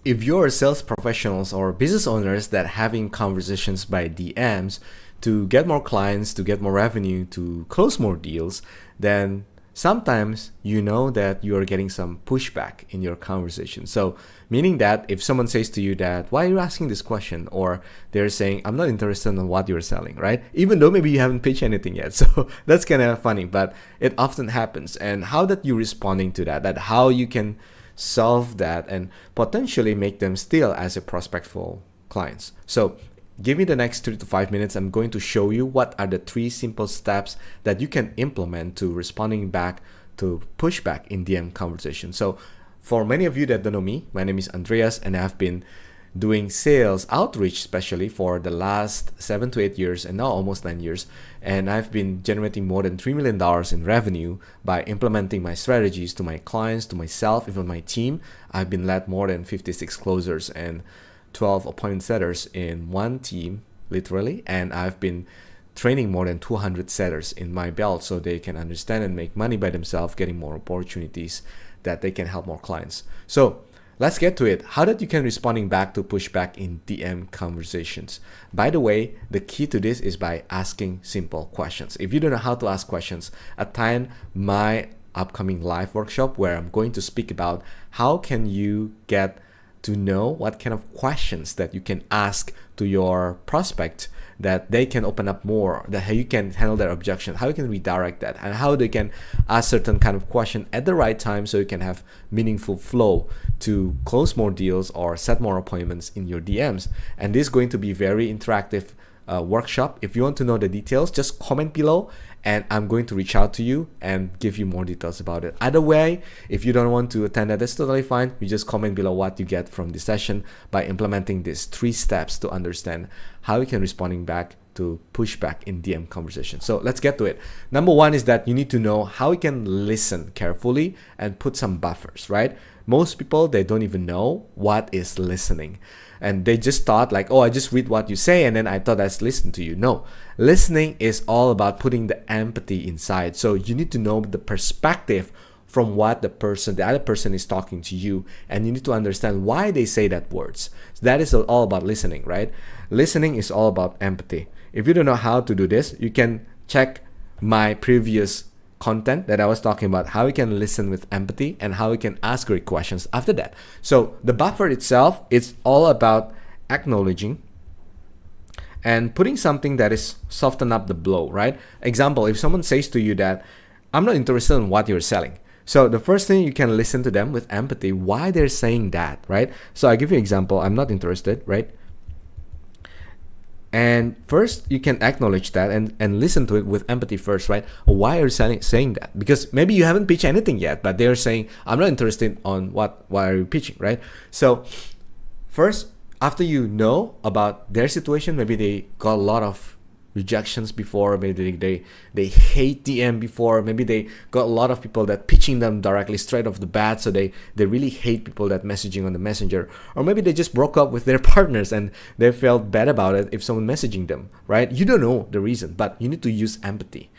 if you're sales professionals or business owners that having conversations by DMs to get more clients, to get more revenue, to close more deals, then sometimes you know that you are getting some pushback in your conversation. So meaning that if someone says to you that, why are you asking this question? Or they're saying, I'm not interested in what you're selling, right? Even though maybe you haven't pitched anything yet. So that's kind of funny, but it often happens. And how that you responding to that how you can solve that and potentially make them still as a prospect for clients. So give me the next 3 to 5 minutes. I'm going to show you what are the 3 simple steps that you can implement to responding back to pushback in DM conversation. So for many of you that don't know me, my name is Andreas and I've been doing sales outreach especially for the last 7 to 8 years and now almost 9 years. And I've been generating more than $3 million in revenue by implementing my strategies to my clients, to myself, even my team. I've been led more than 56 closers and 12 appointment setters in one team, literally. And I've been training more than 200 setters in my belt so they can understand and make money by themselves, getting more opportunities that they can help more clients. So let's get to it. How that you can responding back to pushback in DM conversations. By the way, the key to this is by asking simple questions. If you don't know how to ask questions, attend my upcoming live workshop where I'm going to speak about how can you get to know what kind of questions that you can ask to your prospect that they can open up more, that how you can handle their objection, how you can redirect that, and how they can ask certain kind of question at the right time so you can have meaningful flow to close more deals or set more appointments in your DMs. And this is going to be very interactive workshop. If you want to know the details, just comment below and I'm going to reach out to you and give you more details about it. Either way, if you don't want to attend that, that's totally fine. You just comment below what you get from this session by implementing these 3 steps to understand how you can responding back to pushback in DM conversation. So let's get to it. Number 1 is that you need to know how you can listen carefully and put some buffers, right? Most people, they don't even know what is listening. And they just thought like, oh, I just read what you say and then I thought that's listen to you. No, listening is all about putting the empathy inside. So you need to know the perspective from what the other person is talking to you, and you need to understand why they say that words. So that is all about listening, right? Listening is all about empathy. If you don't know how to do this, you can check my previous content that I was talking about how you can listen with empathy and how you can ask great questions after that. So the buffer itself, it's all about acknowledging and putting something that is soften up the blow, right? Example, if someone says to you that I'm not interested in what you're selling. So the first thing, you can listen to them with empathy, why they're saying that, right? So I give you an example, I'm not interested, right? And first, you can acknowledge that and listen to it with empathy first, right? Why are you saying that? Because maybe you haven't pitched anything yet, but they're saying, I'm not interested on why are you pitching, right? So first, after you know about their situation, maybe they got a lot of rejections before, maybe they hate DM before, maybe they got a lot of people that pitching them directly straight off the bat, so they really hate people that messaging on the messenger, or maybe they just broke up with their partners and they felt bad about it if someone messaging them, right? You don't know the reason, but you need to use empathy.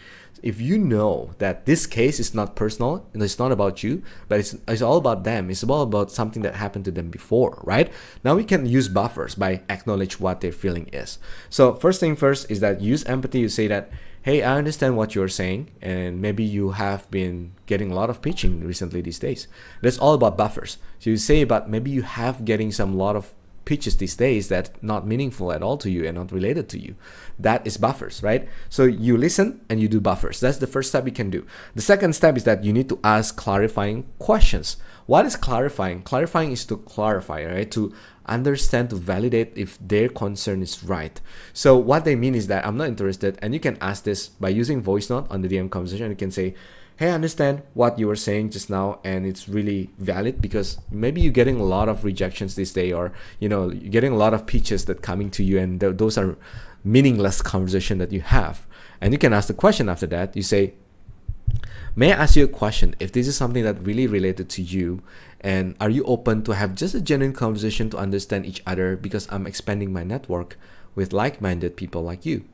If you know that this case is not personal and it's not about you, but it's all about them, it's all about something that happened to them before, right? Now we can use buffers by acknowledge what their feeling is. So first thing first is that use empathy. You say that, hey, I understand what you're saying, and maybe you have been getting a lot of pitching recently these days. That's all about buffers. So you say about maybe you have getting some lot of pitches these days that's not meaningful at all to you and not related to you. That is buffers, right? So you listen and you do buffers. That's the first step you can do. The second step is that you need to ask clarifying questions. What is clarifying? Clarifying is to clarify, right? To understand, to validate if their concern is right. So what they mean is that I'm not interested, and you can ask this by using voice note on the DM conversation. You can say, hey, I understand what you were saying just now, and it's really valid because maybe you're getting a lot of rejections this day, or you're getting a lot of pitches that coming to you, and those are meaningless conversation that you have. And you can ask the question after that. You say, may I ask you a question? If this is something that really related to you, and are you open to have just a genuine conversation to understand each other, because I'm expanding my network with like-minded people like you.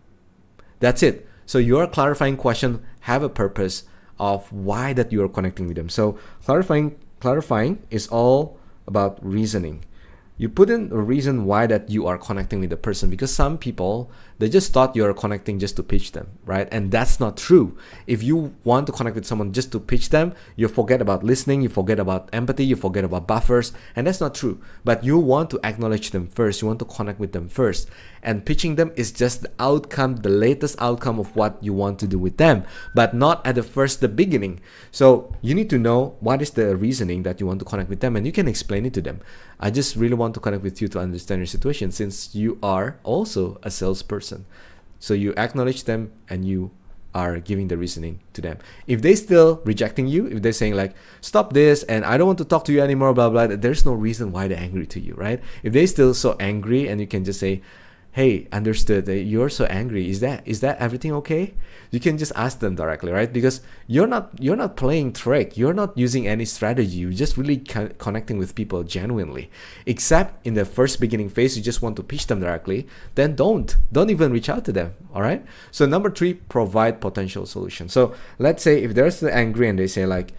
That's it. So your clarifying question have a purpose of why that you are connecting with them. So clarifying is all about reasoning. you put in a reason why that you are connecting with the person, because some people, they just thought you're connecting just to pitch them, right? And that's not true. If you want to connect with someone just to pitch them, you forget about listening, you forget about empathy, you forget about buffers, and that's not true. But you want to acknowledge them first, you want to connect with them first. And pitching them is just the outcome, the latest outcome of what you want to do with them, but not at the beginning. So you need to know what is the reasoning that you want to connect with them, and you can explain it to them. I just really want to connect with you to understand your situation, since you are also a salesperson. So you acknowledge them and you are giving the reasoning to them. If they still rejecting you, if they're saying like, stop this and I don't want to talk to you anymore, blah, blah, there's no reason why they're angry to you, right? If they still so angry, and you can just say, hey, understood, you're so angry, is that everything okay? You can just ask them directly, right? Because you're not playing trick, you're not using any strategy, you're just really connecting with people genuinely. Except in the first beginning phase, you just want to pitch them directly, then don't even reach out to them. All right. So number 3, provide potential solutions. So let's say if they're still angry and they say like,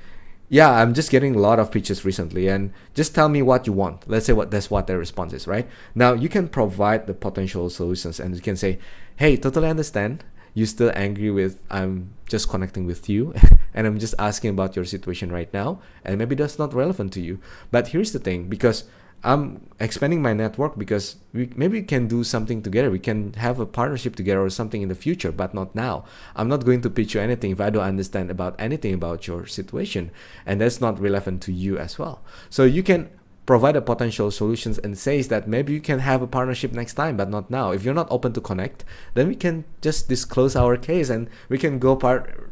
yeah, I'm just getting a lot of pitches recently, and just tell me what you want. Let's say that's what their response is, right? Now you can provide the potential solutions, and you can say, hey, totally understand. You're still angry with, I'm just connecting with you and I'm just asking about your situation right now, and maybe that's not relevant to you. But here's the thing, because I'm expanding my network, because maybe we can do something together. We can have a partnership together or something in the future, but not now. I'm not going to pitch you anything if I don't understand about anything about your situation, and that's not relevant to you as well. So you can provide a potential solutions and says that maybe you can have a partnership next time, but not now. If you're not open to connect, then we can just disclose our case and we can go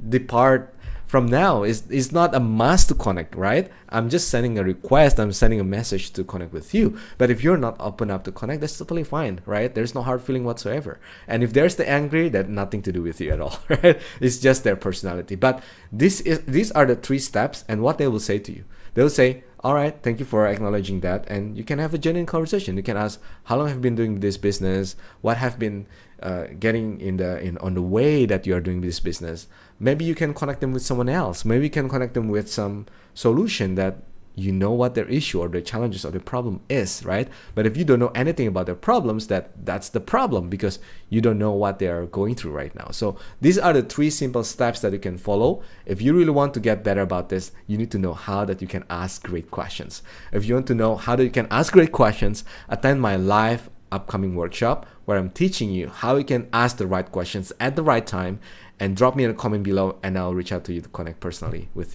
depart from now. It's not a must to connect, right? I'm just sending a request, I'm sending a message to connect with you. But if you're not open up to connect, that's totally fine, right? There's no hard feeling whatsoever. And if there's the angry, that nothing to do with you at all, right? It's just their personality. But these are the 3 steps, and what they will say to you. They'll say, all right, thank you for acknowledging that, and you can have a genuine conversation. You can ask, how long have you been doing this business? What have been getting on the way that you are doing this business? Maybe you can connect them with someone else. Maybe you can connect them with some solution that you know what their issue or their challenges or their problem is, right? But if you don't know anything about their problems, that's the problem, because you don't know what they are going through right now. So these are the 3 simple steps that you can follow. If you really want to get better about this, you need to know how that you can ask great questions. If you want to know how that you can ask great questions, attend my live upcoming workshop where I'm teaching you how you can ask the right questions at the right time, and drop me a comment below and I'll reach out to you to connect personally with you.